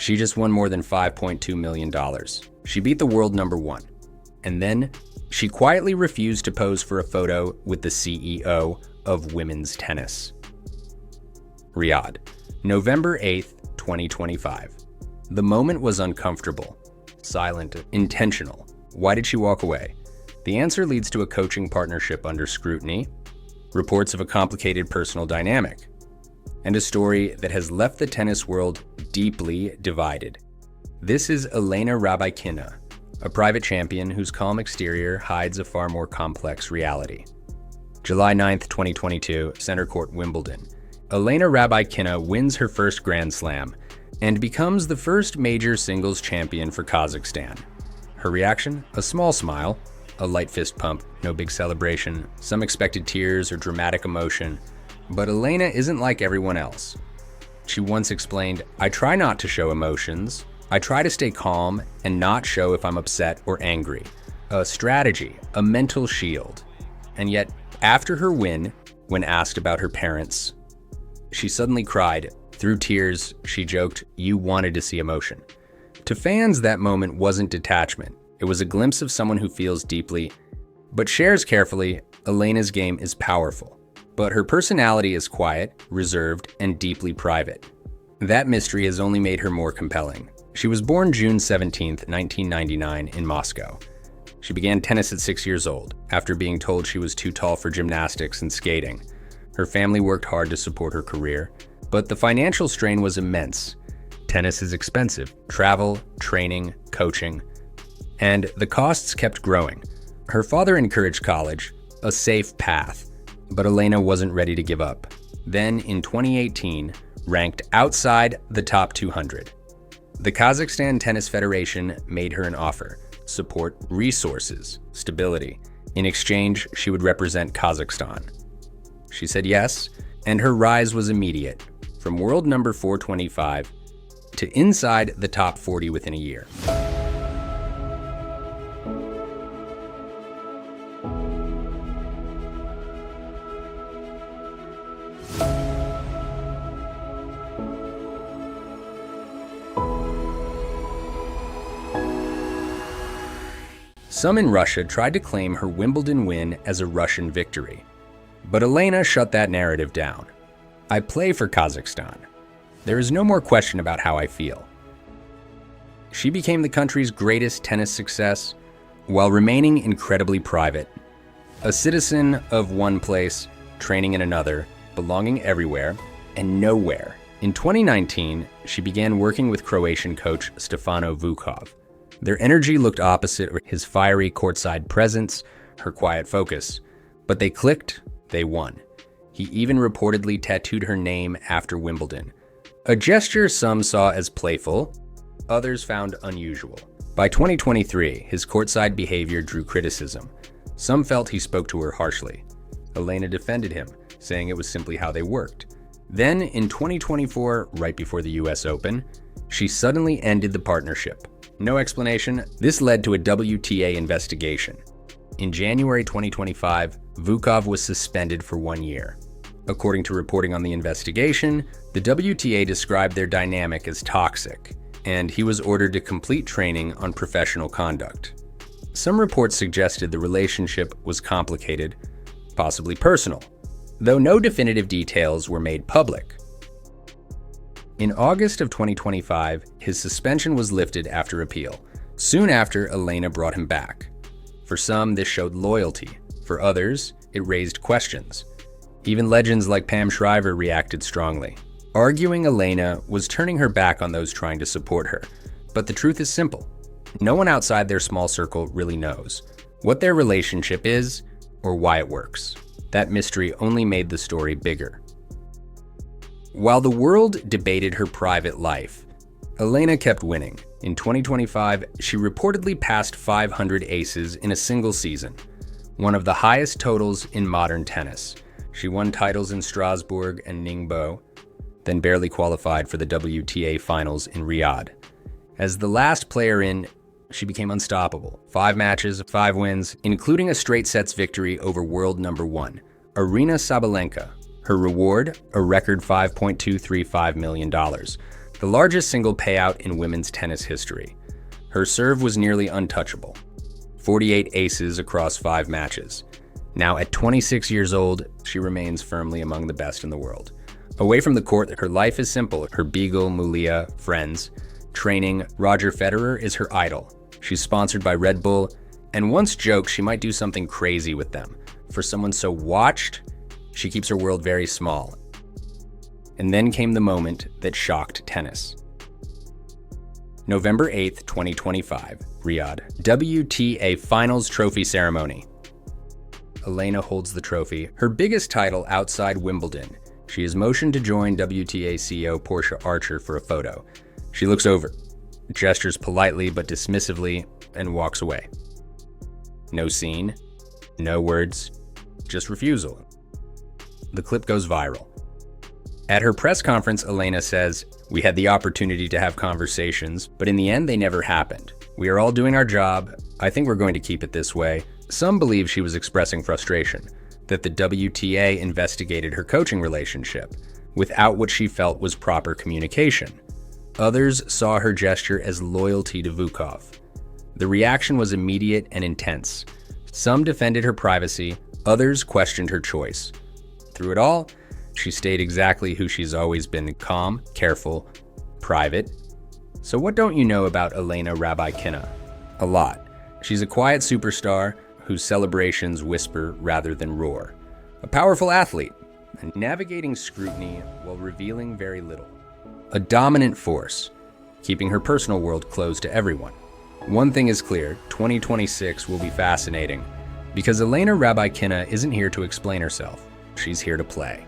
She just won more than $5.2 million. She beat the world number one. And then she quietly refused to pose for a photo with the CEO of women's tennis. Riyadh, November 8th, 2025. The moment was uncomfortable, silent, intentional. Why did she walk away? The answer leads to a coaching partnership under scrutiny, reports of a complicated personal dynamic, and a story that has left the tennis world deeply divided. This is Elena Rybakina, a private champion whose calm exterior hides a far more complex reality. July 9th, 2022, Center Court, Wimbledon. Elena Rybakina wins her first Grand Slam and becomes the first major singles champion for Kazakhstan. Her reaction? A small smile, a light fist pump, no big celebration, some expected tears or dramatic emotion. But Elena isn't like everyone else. She once explained, "I try not to show emotions. I try to stay calm and not show if I'm upset or angry. A strategy, a mental shield." And yet, after her win, when asked about her parents, she suddenly cried. Through tears, she joked, "You wanted to see emotion." To fans, that moment wasn't detachment. It was a glimpse of someone who feels deeply, but shares carefully. Elena's game is powerful, but her personality is quiet, reserved, and deeply private. That mystery has only made her more compelling. She was born June 17th, 1999 in Moscow. She began tennis at 6 years old, after being told she was too tall for gymnastics and skating. Her family worked hard to support her career, but the financial strain was immense. Tennis is expensive, travel, training, coaching, and the costs kept growing. Her father encouraged college, a safe path, but Elena wasn't ready to give up. Then, in 2018, ranked outside the top 200. The Kazakhstan Tennis Federation made her an offer: support, resources, stability. In exchange, she would represent Kazakhstan. She said yes, and her rise was immediate, from world number 425 to inside the top 40 within a year. Some in Russia tried to claim her Wimbledon win as a Russian victory, but Elena shut that narrative down. "I play for Kazakhstan. There is no more question about how I feel." She became the country's greatest tennis success while remaining incredibly private. A citizen of one place, training in another, belonging everywhere and nowhere. In 2019, she began working with Croatian coach Stefano Vukov. Their energy looked opposite his fiery courtside presence, her quiet focus. But they clicked, they won. He even reportedly tattooed her name after Wimbledon. A gesture some saw as playful, others found unusual. By 2023, his courtside behavior drew criticism. Some felt he spoke to her harshly. Elena defended him, saying it was simply how they worked. Then, in 2024, right before the US Open, she suddenly ended the partnership. No explanation. This led to a WTA investigation. In January 2025, Vukov was suspended for 1 year. According to reporting on the investigation, the WTA described their dynamic as toxic, and he was ordered to complete training on professional conduct. Some reports suggested the relationship was complicated, possibly personal, though no definitive details were made public. In August of 2025, his suspension was lifted after appeal. Soon after, Elena brought him back. For some, this showed loyalty. For others, it raised questions. Even legends like Pam Shriver reacted strongly, arguing Elena was turning her back on those trying to support her. But the truth is simple. No one outside their small circle really knows what their relationship is or why it works. That mystery only made the story bigger. While the world debated her private life, Elena kept winning. In 2025, she reportedly passed 500 aces in a single season, one of the highest totals in modern tennis. She won titles in Strasbourg and Ningbo, then barely qualified for the WTA finals in Riyadh. As the last player in, she became unstoppable. 5 matches, 5 wins, including a straight sets victory over world number 1, Aryna Sabalenka. Her reward, a record $5.235 million. the largest single payout in women's tennis history. Her serve was nearly untouchable. 48 aces across 5 matches. Now at 26 years old, she remains firmly among the best in the world. Away from the court, her life is simple. Her beagle, Mulia, friends. Training, Roger Federer is her idol. She's sponsored by Red Bull, and once joked she might do something crazy with them. For someone so watched, she keeps her world very small. And then came the moment that shocked tennis. November 8th, 2025, Riyadh. WTA Finals Trophy Ceremony. Elena holds the trophy, her biggest title outside Wimbledon. She is motioned to join WTA CEO Portia Archer for a photo. She looks over, gestures politely but dismissively, and walks away. No scene, no words, just refusal. The clip goes viral. At her press conference, Elena says, "We had the opportunity to have conversations, but in the end they never happened. We are all doing our job. I think we're going to keep it this way." Some believe she was expressing frustration, that the WTA investigated her coaching relationship without what she felt was proper communication. Others saw her gesture as loyalty to Vukov. The reaction was immediate and intense. Some defended her privacy, others questioned her choice. Through it all, she stayed exactly who she's always been: calm, careful, private. So what don't you know about Elena Rybakina? A lot. She's a quiet superstar whose celebrations whisper rather than roar. A powerful athlete, navigating scrutiny while revealing very little. A dominant force, keeping her personal world closed to everyone. One thing is clear, 2026 will be fascinating, because Elena Rybakina isn't here to explain herself. She's here to play.